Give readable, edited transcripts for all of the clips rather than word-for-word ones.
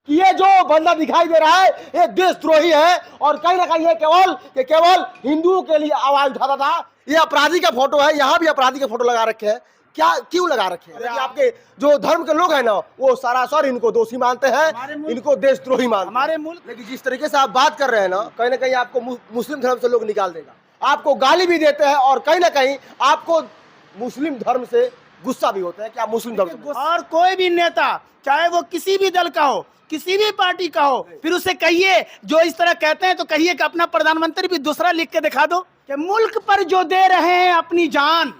कि ये जो बंदा दिखाई दे रहा है ये देशद्रोही है और कहीं ना कहीं ये केवल हिंदुओं के लिए आवाज उठाता था। ये अपराधी का फोटो है, यहाँ भी अपराधी के फोटो लगा रखे हैं। क्या क्यों लगा रखे हैं? कि आपके जो धर्म के लोग हैं ना वो सरासर इनको दोषी मानते हैं, इनको देशद्रोही मानते हैं हमारे मुल्क। लेकिन जिस तरीके से आप बात कर रहे हैं ना कहीं आपको मुस्लिम धर्म से लोग निकाल देगा, आपको गाली भी देते हैं और कहीं ना कहीं आपको मुस्लिम धर्म से गुस्सा भी होता है कि आप मुस्लिम धर्म। और कोई भी नेता चाहे वो किसी भी दल का हो, किसी भी पार्टी का हो, फिर उसे कहिए जो इस तरह कहते हैं तो कहिए कि अपना प्रधानमंत्री भी दूसरा लिख के दिखा दो कि मुल्क पर जो दे रहे हैं अपनी जान,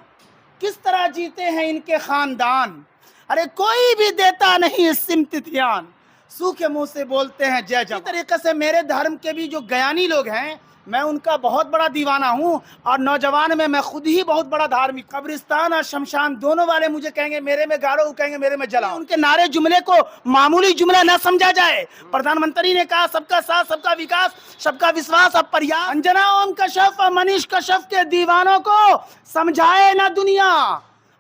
किस तरह जीते हैं इनके खानदान। अरे कोई भी देता नहीं सिमत ध्यान, सूखे मुंह से बोलते हैं जय जय। इस तरीके से मेरे धर्म के भी जो ज्ञानी लोग हैं मैं उनका बहुत बड़ा दीवाना हूँ और नौजवान में मैं खुद ही बहुत बड़ा धार्मिक। कब्रिस्तान और शमशान दोनों वाले मुझे कहेंगे मेरे में गाड़ो, कहेंगे मेरे में जलाओ। उनके नारे जुमले को मामूली जुमला न समझा जाए। प्रधानमंत्री ने कहा सबका साथ सबका विकास सबका विश्वास अब पर्याप्त। अंजना ओम कश्यप और मनीष कश्यप के दीवानों को समझाए ना दुनिया।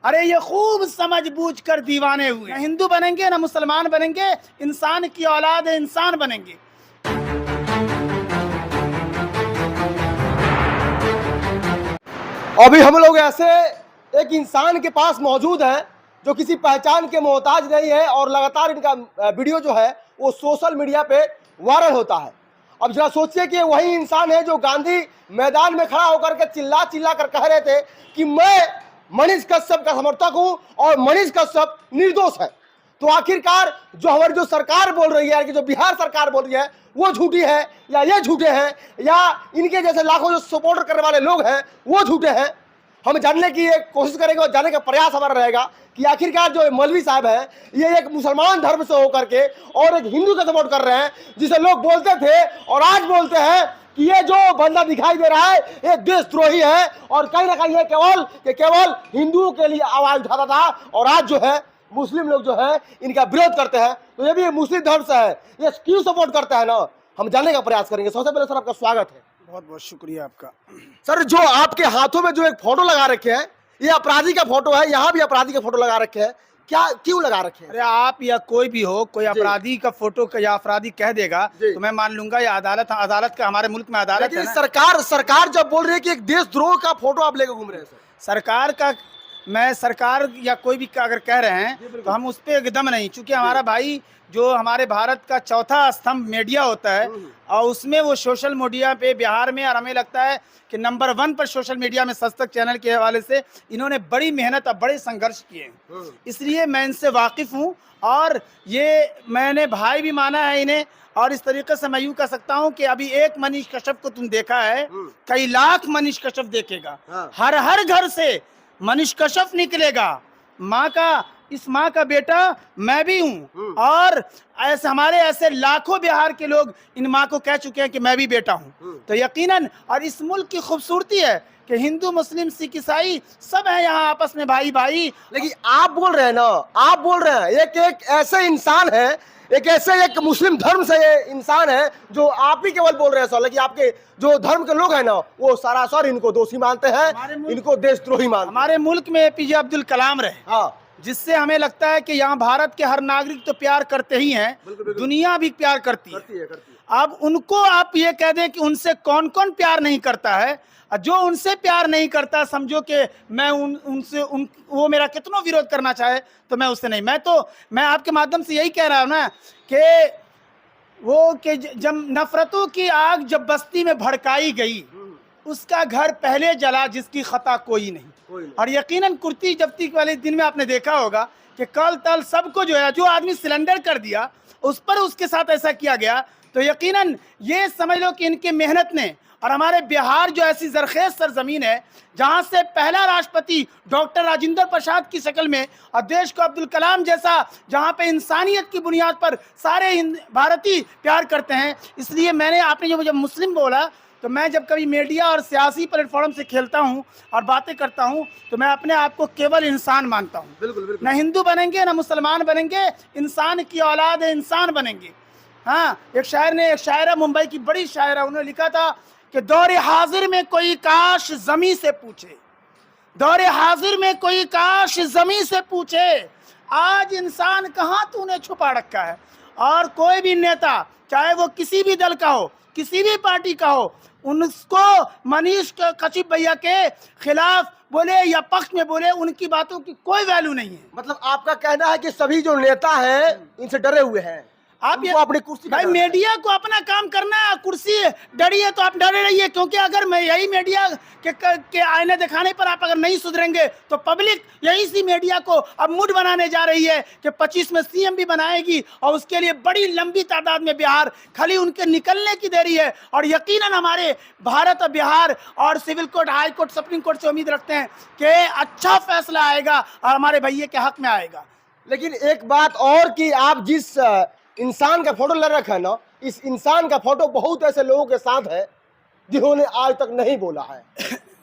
अरे ये खूब समझ बूझ कर दीवाने हुए। न हिंदू बनेंगे न मुसलमान बनेंगे, इंसान की औलाद है इंसान बनेंगे। अभी हम लोग ऐसे एक इंसान के पास मौजूद हैं जो किसी पहचान के मोहताज नहीं है और लगातार इनका वीडियो जो है वो सोशल मीडिया पे वायरल होता है। अब जरा सोचिए कि वही इंसान है जो गांधी मैदान में खड़ा होकर के चिल्ला चिल्ला कर कह रहे थे कि मैं मनीष कश्यप का समर्थक हूं और मनीष कश्यप निर्दोष है। तो आखिरकार जो हमारी जो सरकार बोल रही है कि जो बिहार सरकार बोल रही है वो झूठी है या ये झूठे हैं या इनके जैसे लाखों जो सपोर्ट करने वाले लोग हैं वो झूठे हैं? हम जानने की एक कोशिश करेंगे और जानने का प्रयास हमारा रहेगा कि आखिरकार जो मौलवी साहब हैं ये एक मुसलमान धर्म से होकर के और एक हिंदू का सपोर्ट कर रहे हैं, जिसे लोग बोलते थे और आज बोलते हैं कि ये जो बंदा दिखाई दे रहा है ये देशद्रोही है और कहीं ना कहीं ये केवल हिंदुओं के लिए आवाज उठाता था और आज जो है मुस्लिम लोग जो है इनका विरोध करते हैं। तो ये भी मुस्लिम धर्म से है, ये क्यों सपोर्ट करता है ना हम जानने का प्रयास करेंगे। सबसे पहले सर आपका स्वागत है। बहुत बहुत शुक्रिया आपका। सर जो आपके हाथों में जो एक फोटो लगा रखे हैं ये अपराधी का फोटो है, यहाँ भी अपराधी का फोटो लगा रखे हैं, क्या क्यों लगा रखे हैं? अरे आप या कोई भी हो, कोई अपराधी का फोटो या अपराधी कह देगा तो मैं मान लूंगा ये अदालत का, हमारे मुल्क में अदालत है ना। सरकार जब बोल रही है कि एक देशद्रोह का फोटो आप लेकर घूम रहे हैं सरकार का, मैं सरकार या कोई भी अगर कह रहे हैं तो हम उस पर एकदम नहीं, चूंकि हमारा भाई जो हमारे भारत का चौथा स्तंभ मीडिया होता है और उसमें वो सोशल मीडिया पे बिहार में, और हमें लगता है कि नंबर 1 पर सोशल मीडिया में सस्तक चैनल के हवाले से इन्होंने बड़ी मेहनत और बड़े संघर्ष किए हैं, इसलिए मैं इनसे वाकिफ़ हूँ और ये मैंने भाई भी माना है इन्हें। और इस तरीके से मैं यूँ कह सकता हूँ कि अभी एक मनीष कश्यप को तुम देखा है, कई लाख मनीष कश्यप देखेगा, हर घर से मनीष कश्यप निकलेगा। इस माँ का बेटा मैं भी हूँ और ऐसे हमारे ऐसे लाखों बिहार के लोग इन माँ को कह चुके हैं कि मैं भी बेटा हूँ। तो यकीनन, और इस मुल्क की खूबसूरती है कि हिंदू मुस्लिम सिख ईसाई सब है यहाँ आपस में भाई भाई। लेकिन आप बोल रहे हैं ना, आप बोल रहे हैं एक ऐसे इंसान है, एक मुस्लिम धर्म से ये इंसान है जो आप ही केवल बोल रहे हैं सर कि आपके जो धर्म के लोग हैं ना वो सरासर इनको दोषी मानते हैं, इनको देशद्रोही मानते हैं। हमारे मुल्क में एपीजे अब्दुल कलाम रहे, हाँ, जिससे हमें लगता है कि यहाँ भारत के हर नागरिक तो प्यार करते ही हैं, दुनिया भी प्यार करती है। अब उनको आप ये कह दें कि उनसे कौन कौन प्यार नहीं करता है, जो उनसे प्यार नहीं करता समझो कि मैं वो मेरा कितना विरोध करना चाहे तो मैं उससे नहीं, मैं आपके माध्यम से यही कह रहा हूँ ना कि जब नफरतों की आग जब बस्ती में भड़काई गई उसका घर पहले जला जिसकी खता कोई नहीं। और यकीनन कुर्ती जब्ती वाले दिन में आपने देखा होगा कि कल तल सबको जो है, जो आदमी सिलेंडर कर दिया उस पर उसके साथ ऐसा किया गया। तो यकीनन ये समझ लो कि इनके मेहनत ने, और हमारे बिहार जो ऐसी जरखेज सरजमीन है जहां से पहला राष्ट्रपति डॉक्टर राजेंद्र प्रसाद की शक्ल में और देश को अब्दुल कलाम जैसा, जहां पे इंसानियत की बुनियाद पर सारे भारतीय प्यार करते हैं, इसलिए आपने जो मुझे मुस्लिम बोला तो मैं जब कभी मीडिया और सियासी प्लेटफॉर्म से खेलता हूं और बातें करता हूं तो मैं अपने आप को केवल इंसान मानता हूं। बिल्कुल। न हिंदू बनेंगे न मुसलमान बनेंगे, इंसान की औलाद है इंसान बनेंगे। हाँ, एक शायरा मुंबई की बड़ी शायरा, उन्होंने लिखा था कि दौरे हाजिर में कोई काश जमी से पूछे, दौरे हाजिर में कोई काश जमी से पूछे, आज इंसान कहाँ तूने छुपा रखा है, और कोई भी नेता, चाहे वो किसी भी दल का हो, किसी भी पार्टी का हो, उनको मनीष कश्यप भैया के खिलाफ बोले या पक्ष में बोले, उनकी बातों की कोई वैल्यू नहीं है। मतलब आपका कहना है कि सभी जो नेता हैं इनसे डरे हुए हैं, आप उनको अपनी कुर्सी का भाई डर है। मीडिया को अपना काम करना है, कुर्सी डरी है तो आप डरे रहिए, क्योंकि अगर मैं यही मीडिया के आईने दिखाने पर आप अगर नहीं सुधरेंगे तो पब्लिक यही सी मीडिया को अब मूड बनाने जा रही है कि 25 में सीएम भी बनाएगी, और उसके लिए बड़ी लंबी तादाद में बिहार खाली उनके निकलने की देरी है। और यकीनन हमारे भारत और बिहार और civil court, high court, supreme court से उम्मीद रखते हैं कि अच्छा फैसला आएगा और हमारे भैया के हक में आएगा। लेकिन एक बात और कि आप जिस इंसान का फोटो ले रखा है ना, इस इंसान का फोटो बहुत ऐसे लोगों के साथ है जिन्होंने आज तक नहीं बोला है।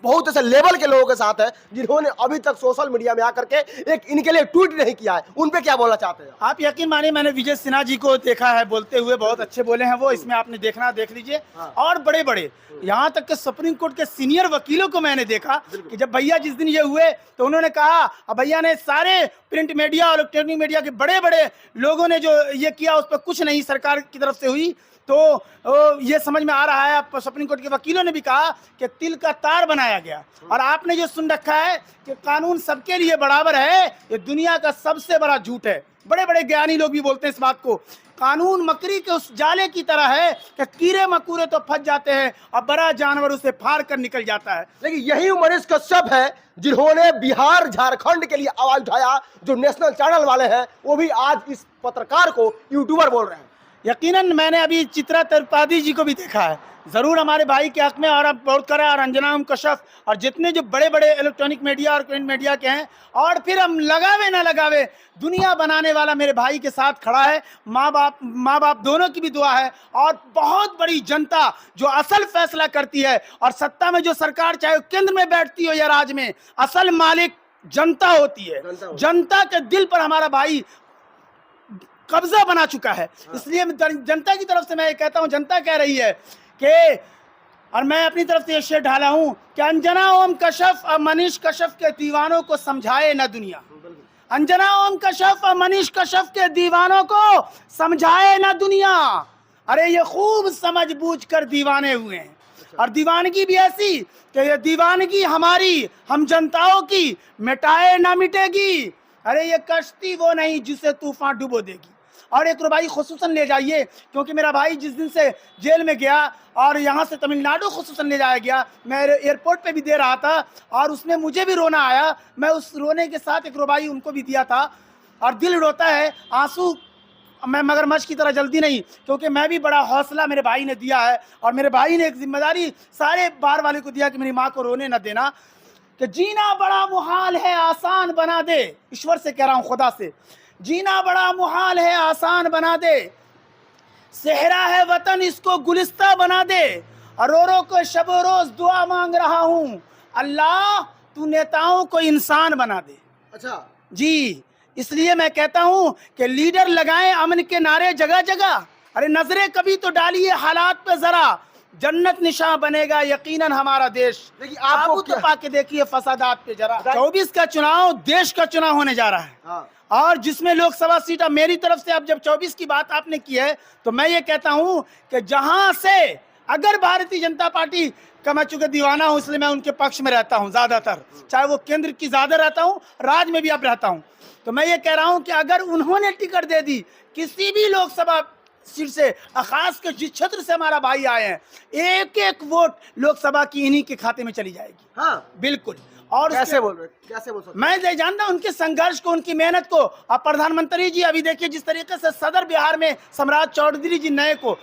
बहुत ऐसे लेवल के लोगों के साथ है जिन्होंने अभी तक सोशल मीडिया में आकर के एक इनके लिए ट्वीट नहीं किया है। उन पे क्या बोलना चाहते हैं? आप यकीन मानिए, मैंने विजय सिन्हा जी को देखा है बोलते हुए, बहुत अच्छे बोले हैं वो, इसमें आपने देखना, देख लीजिए। और बड़े बड़े यहाँ तक के सुप्रीम कोर्ट के सीनियर वकीलों को मैंने देखा कि जब भैया जिस दिन ये हुए तो उन्होंने कहा, अब भैया ने सारे प्रिंट मीडिया और इलेक्ट्रॉनिक मीडिया के बड़े बड़े लोगों ने जो ये किया उस पर कुछ नहीं सरकार की तरफ से हुई, तो ये समझ में आ रहा है। सुप्रीम कोर्ट के वकीलों ने भी कहा कि तिल का तार बनाया गया। और आपने जो सुन रखा है कि कानून सबके लिए बराबर है, ये दुनिया का सबसे बड़ा झूठ है। बड़े बड़े ज्ञानी लोग भी बोलते हैं इस बात को। कानून मकड़ी के उस जाले की तरह है कि कीड़े मकोड़े तो फंस जाते हैं और बड़ा जानवर उसे फाड़ कर निकल जाता है। लेकिन यही मनीष कश्यप है जिन्होंने बिहार झारखंड के लिए आवाज उठाया, जो नेशनल चैनल वाले हैं वो भी आज इस पत्रकार को यूट्यूबर बोल रहे हैं। यकीनन मैंने अभी चित्रा त्रिपाठी जी को भी देखा है, ज़रूर हमारे भाई के हक में, और अब बहुत करा, और अंजना कश्यप और जितने जो बड़े बड़े इलेक्ट्रॉनिक मीडिया और प्रिंट मीडिया के हैं। और फिर हम लगावे ना लगावे, दुनिया बनाने वाला मेरे भाई के साथ खड़ा है। माँ बाप दोनों की भी दुआ है, और बहुत बड़ी जनता जो असल फैसला करती है। और सत्ता में जो सरकार, चाहे केंद्र में बैठती हो या राज्य में, असल मालिक जनता होती है। जनता के दिल पर हमारा भाई कब्जा बना चुका है। इसलिए जनता की तरफ से मैं ये कहता हूं, जनता कह रही है कि, और मैं अपनी तरफ से ये शेर ढाला हूं कि अंजना ओम कश्यप और मनीष कश्यप के दीवानों को समझाए ना दुनिया। अंजना ओम कश्यप और मनीष कश्यप के दीवानों को समझाए ना दुनिया। अरे ये खूब समझ बूझ कर दीवाने हुए हैं, और दीवानगी भी ऐसी कि ये दीवानगी हमारी, हम जनताओं की, मिटाए ना मिटेगी। अरे ये कश्ती वो नहीं जिसे तूफान डुबो देगी। और एक रुपये खुसूसन ले जाइए, क्योंकि मेरा भाई जिस दिन से जेल में गया और यहाँ से तमिलनाडु खुसूसन ले जाया गया, मैं एयरपोर्ट पे भी दे रहा था और उसमें मुझे भी रोना आया। मैं उस रोने के साथ एक रुपये उनको भी दिया था। और दिल रोता है, आंसू मैं मगरमच्छ की तरह जल्दी नहीं, क्योंकि मैं भी बड़ा हौसला मेरे भाई ने दिया है। और मेरे भाई ने एक जिम्मेदारी सारे बार वाले को दिया कि मेरी माँ को रोने न देना, कि जीना बड़ा मुहाल है आसान बना दे। ईश्वर से कह रहा हूँ, खुदा से, जीना बड़ा मुहाल है आसान बना दे, सेहरा है वतन इसको गुलिस्ता बना दे। और रो रो को शबो रोज दुआ मांग रहा हूँ, अल्लाह तू नेताओं को इंसान बना दे। अच्छा जी, इसलिए मैं कहता हूँ कि लीडर लगाएं अमन के नारे जगह जगह। अरे नजरें कभी तो डालिए हालात पे जरा, जन्नत निशान बनेगा यकीनन हमारा देश। लेकिन आपको तो पाके देखिए फसादात पे जरा। 24 का चुनाव देश का चुनाव होने जा रहा है। हाँ। और जिसमें लोकसभा सीट मेरी तरफ से, अब जब 24 की बात आपने की है तो मैं ये कहता हूं कि जहां से अगर भारतीय जनता पार्टी का, मैं चूंकि दीवाना हूं इसलिए मैं उनके पक्ष में रहता हूं ज्यादातर, चाहे वो केंद्र की ज्यादा रहता हूं, राज्य में भी अब रहता हूं, तो मैं ये कह रहा हूं कि अगर उन्होंने टिकट दे दी किसी भी लोकसभा सीट से, खास कर जिस क्षेत्र से हमारा भाई आए हैं, एक एक वोट लोकसभा की इन्हीं के खाते में चली जाएगी। हाँ बिल्कुल। और कैसे बोल रहे, कैसे बोल सकते? मैं ये जानता हूं उनके संघर्ष को, उनकी मेहनत को। अब प्रधानमंत्री जी अभी देखिए जिस तरीके से सदर बिहार में सम्राट चौधरी जी नए को,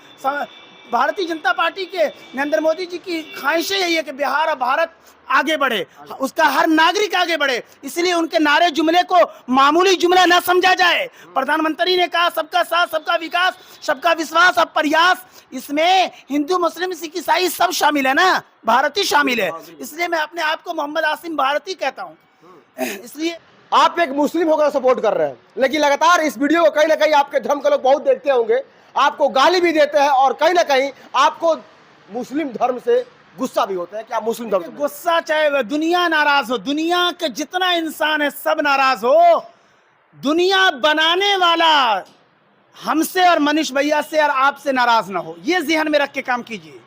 भारतीय जनता पार्टी के नरेंद्र मोदी जी की ख्वाहिशें यही है कि बिहार और भारत आगे बढ़े, उसका हर नागरिक आगे बढ़े। इसलिए उनके नारे जुमले को मामूली जुमला न समझा जाए। प्रधानमंत्री ने कहा सबका साथ, सबका विकास, सबका विश्वास और प्रयास, इसमें हिंदू मुस्लिम सिख ईसाई सब शामिल है ना, भारतीय शामिल है। इसलिए मैं अपने आप को मोहम्मद आसिम भारती कहता हूँ। इसलिए आप एक मुस्लिम होकर सपोर्ट कर रहे हैं, लेकिन लगातार इस वीडियो को कहीं ना कहीं आपके धर्म के लोग बहुत देखते होंगे, आपको गाली भी देते हैं और कहीं ना कहीं आपको मुस्लिम धर्म से गुस्सा भी होता है कि आप मुस्लिम धर्म से। गुस्सा चाहे दुनिया नाराज हो, दुनिया के जितना इंसान है सब नाराज हो, दुनिया बनाने वाला हमसे और मनीष भैया से और आपसे नाराज ना हो, ये ज़हन में रख के काम कीजिए।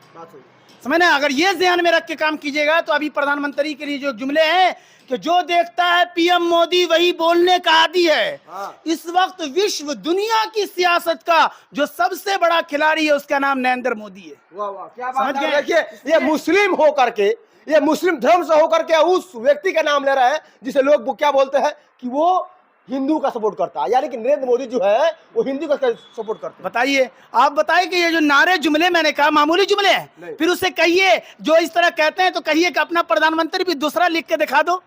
समझ ना, अगर ये ध्यान में रख के काम कीजिएगा तो अभी प्रधानमंत्री के लिए जो जुमले हैं कि जो देखता है पीएम मोदी वही बोलने का आदी है। इस वक्त विश्व दुनिया की सियासत का जो सबसे बड़ा खिलाड़ी है उसका नाम नरेंद्र मोदी है। वाह वाह, क्या बात है। देखिए, ये मुस्लिम होकर के, ये मुस्लिम धर्म से होकर के उस व्यक्ति का नाम ले रहा है जिसे लोग क्या बोलते हैं कि वो हिंदू का सपोर्ट करता है, यानी कि नरेंद्र मोदी जो है वो हिंदू का सपोर्ट करता है। बताइए, आप बताइए कि ये जो नारे जुमले मैंने कहा मामूली जुमले हैं? फिर उसे कहिए, जो इस तरह कहते हैं तो कहिए कि अपना प्रधानमंत्री भी दूसरा लिख के दिखा दो।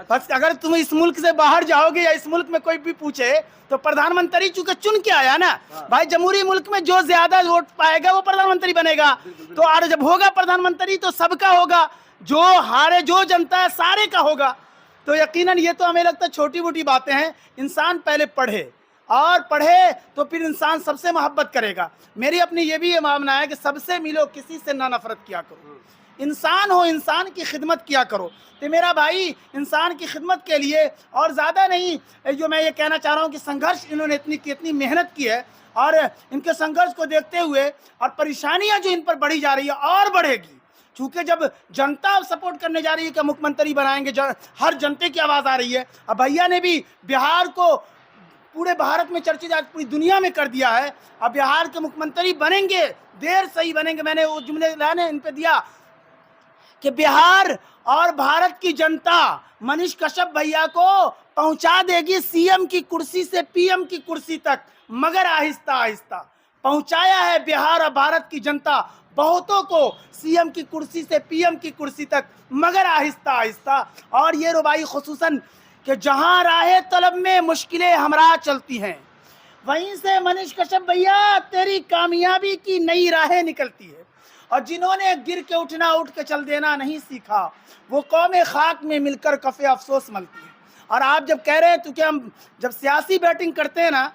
बस अगर तुम इस मुल्क से बाहर जाओगे या इस मुल्क में कोई भी पूछे तो प्रधानमंत्री चूंकि चुन के आया ना भाई, जमहूरी मुल्क में जो ज्यादा वोट पाएगा वो प्रधानमंत्री बनेगा। तो और जब होगा प्रधानमंत्री तो सबका होगा, जो हारे जो जनता है सारे का होगा। तो यकीनन ये तो हमें लगता है छोटी मोटी बातें हैं। इंसान पहले पढ़े, और पढ़े तो फिर इंसान सबसे मोहब्बत करेगा। मेरी अपनी ये भी ये मानना है कि सबसे मिलो, किसी से ना नफरत किया करो। इंसान हो, इंसान की खिदमत किया करो। तो मेरा भाई इंसान की खिदमत के लिए और ज़्यादा नहीं, जो मैं ये कहना चाह रहा हूँ कि संघर्ष इन्होंने इतनी मेहनत की है, और इनके संघर्ष को देखते हुए और परेशानियाँ जो इन पर बढ़ी जा रही है और बढ़ेगी, चूंकि जब जनता सपोर्ट करने जा रही है कि मुख्यमंत्री बनाएंगे, हर जनते की आवाज़ आ रही है। अब भैया ने भी बिहार को पूरे भारत में चर्चित, आज पूरी दुनिया में कर दिया है। अब बिहार के मुख्यमंत्री बनेंगे, देर सही बनेंगे। मैंने वो जुमले लाने इन पे दिया कि बिहार और भारत की जनता मनीष कश्यप भैया को पहुंचा देगी सीएम की कुर्सी से पीएम की कुर्सी तक, मगर आहिस्ता आहिस्ता पहुंचाया है बिहार और भारत की जनता बहुतों को सीएम की कुर्सी से पीएम की कुर्सी तक, मगर आहिस्ता आहिस्ता। और ये रुबाई खुसूसन कि जहां राहे तलब में मुश्किलें हमरा चलती हैं, वहीं से मनीष कश्यप भैया तेरी कामयाबी की नई राहें निकलती है। और जिन्होंने गिर के उठना उठ के चल देना नहीं सीखा, वो कौमे खाक में मिलकर कफे अफसोस मलती है। और आप जब कह रहे हैं तो क्या हम जब सियासी बैटिंग करते हैं ना,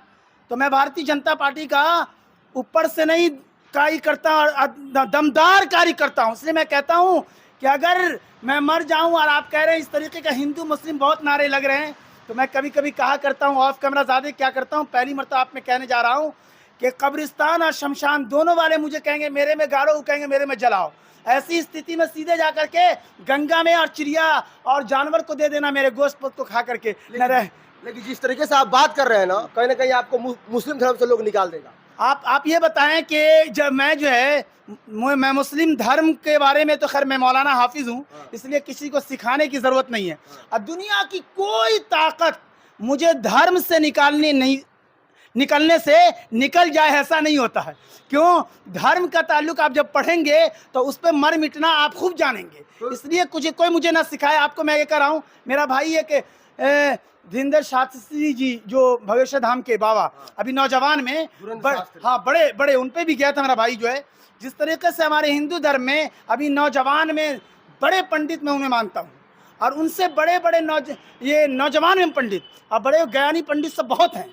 तो मैं भारतीय जनता पार्टी का ऊपर से नहीं कार्य करता और दमदार कार्य करता हूँ। इसलिए मैं कहता हूँ कि अगर मैं मर जाऊँ और आप कह रहे हैं इस तरीके का हिंदू मुस्लिम बहुत नारे लग रहे हैं, तो मैं कभी कभी कहा करता हूँ ऑफ कैमरा, ज़्यादा क्या करता हूँ, पहली मरतबा आप में कहने जा रहा हूँ कि कब्रिस्तान और शमशान दोनों वाले मुझे कहेंगे मेरे में गाड़ो, कहेंगे मेरे में जलाओ। ऐसी स्थिति में सीधे जा करके गंगा में और चिड़िया और जानवर को दे देना मेरे गोश्त को खा करके न रहे। लेकिन जिस तरीके से आप बात कर रहे हैं ना कहीं आपको मुस्लिम धर्म से लोग निकाल देगा। आप ये बताएं कि जब मैं जो है मैं मुस्लिम धर्म के बारे में तो खैर मैं मौलाना हाफिज हूँ, इसलिए किसी को सिखाने की ज़रूरत नहीं है। अब दुनिया की कोई ताकत मुझे धर्म से निकलने से निकल जाए ऐसा नहीं होता है। क्यों? धर्म का ताल्लुक आप जब पढ़ेंगे तो उस पर मर मिटना आप खूब जानेंगे। इसलिए कोई मुझे ना सिखाए। आपको मैं ये कह रहा हूँ, मेरा भाई है कि धीरेन्द्र शास्त्री जी जो भविष्य धाम के बाबा अभी नौजवान में बड़े उन पे भी गया था मेरा भाई जो है। जिस तरीके से हमारे हिंदू धर्म में अभी नौजवान में बड़े पंडित मैं उन्हें मानता हूँ, और उनसे बड़े ये नौजवान में पंडित और बड़े ज्ञानी पंडित सब बहुत हैं।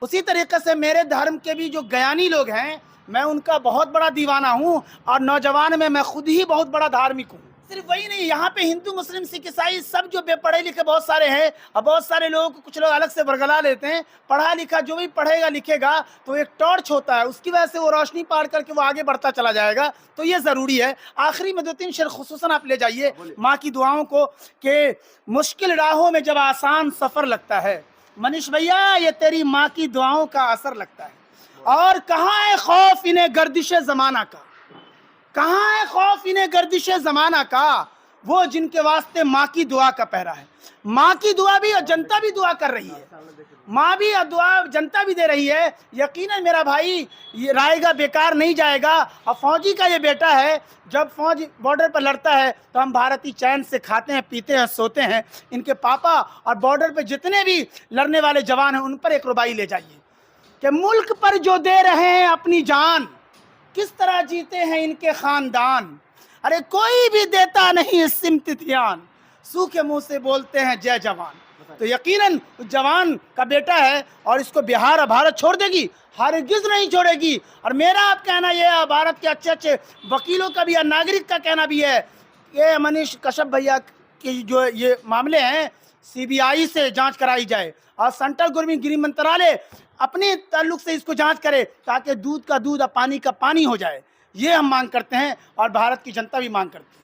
उसी तरीके से मेरे धर्म के भी जो ज्ञानी लोग हैं मैं उनका बहुत बड़ा दीवाना हूँ, और नौजवान में मैं खुद ही बहुत बड़ा धार्मिक हूँ। सिर्फ वही नहीं, यहाँ पे हिंदू मुस्लिम सिख ईसाई सब जो बेपढ़े लिखे बहुत सारे हैं, और बहुत सारे लोगों को कुछ लोग अलग से बरगला लेते हैं। पढ़ा लिखा जो भी पढ़ेगा लिखेगा तो एक टॉर्च होता है, उसकी वजह से वो रोशनी पार करके वो आगे बढ़ता चला जाएगा। तो ये ज़रूरी है। आखिरी में 2-3 शेर खुसूसन आप ले जाइए माँ की दुआओं को कि मुश्किल राहों में जब आसान सफ़र लगता है, मनीष भैया ये तेरी माँ की दुआओं का असर लगता है। और कहाँ है खौफ इन्हें गर्दिश ज़माना का, कहाँ है खौफ इन्हें गर्दिश ज़माना का, वो जिनके वास्ते माँ की दुआ का पहरा है। माँ की दुआ भी और जनता भी दुआ कर रही है, माँ भी और दुआ जनता भी दे रही है। यकीनन मेरा भाई ये रहेगा, बेकार नहीं जाएगा। और फौजी का ये बेटा है, जब फौज बॉर्डर पर लड़ता है तो हम भारतीय चैन से खाते हैं, पीते हैं, सोते हैं। इनके पापा और बॉर्डर पर जितने भी लड़ने वाले जवान हैं उन पर एक रुबाई ले जाइए कि मुल्क पर जो दे रहे हैं अपनी जान, किस तरह जीते हैं इनके खानदान। अरे कोई भी देता नहीं इस इम्तिहान, सूखे मुंह से बोलते हैं जय जवान। तो यकीनन जवान का बेटा है और इसको बिहार और भारत छोड़ देगी, हरगिज़ नहीं छोड़ेगी। और मेरा आप कहना यह है, भारत के अच्छे वकीलों का भी और नागरिक का कहना भी है, ये मनीष कश्यप भैया के जो ये मामले हैं सीबीआई से जांच कराई जाए और सेंट्रल गवर्नमेंट गृह मंत्रालय अपने ताल्लुक से इसको जांच करे ताकि दूध का दूध और पानी का पानी हो जाए। ये हम मांग करते हैं और भारत की जनता भी मांग करती है।